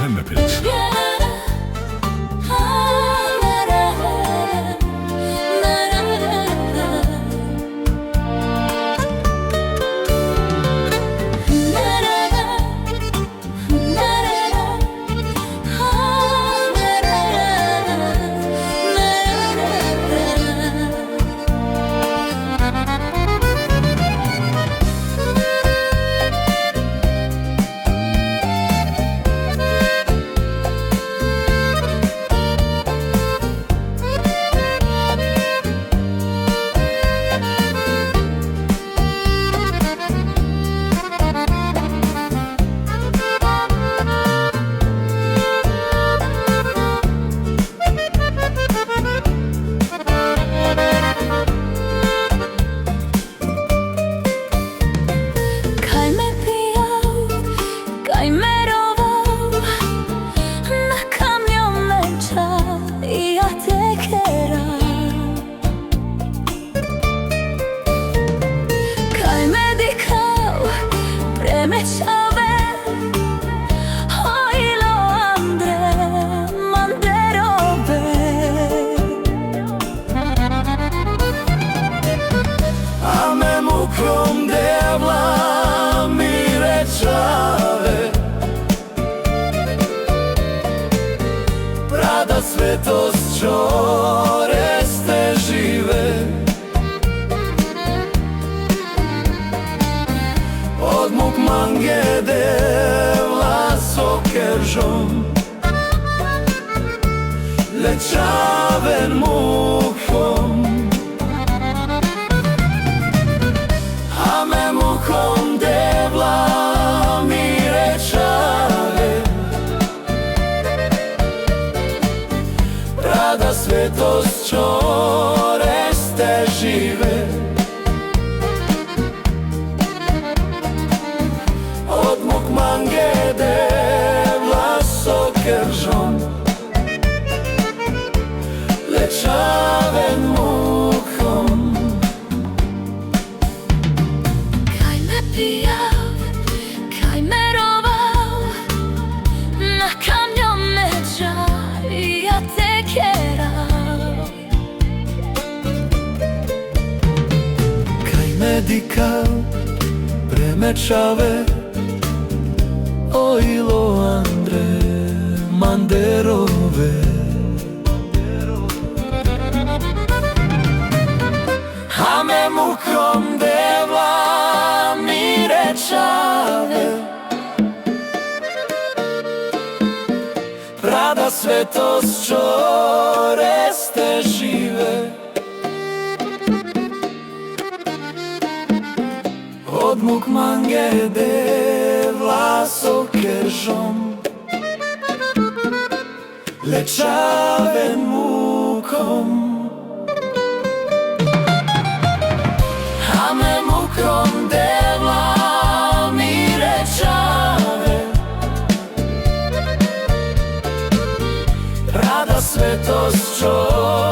sen de Pelin'sin. Mukom devla mi rečave, Prada svetost čoreste žive. Od muk mange devla sokeržom, lečaven mukom. Mukom devla mi rečave, Prada svetost čoreste žive. Od muk mange devla sokeržom, lečaven mukom. Kaj me rovao, nakanjao međa i ja te kerao. Kaj me dikao, premečave, ojlo Andre Manderove. A me mukom devla mi rečave, Prada svetost čoreste žive. Od muk mange devla sokeržom, lečaven mukom. Ame mukom devla mi rečave, Prada svetost čoreste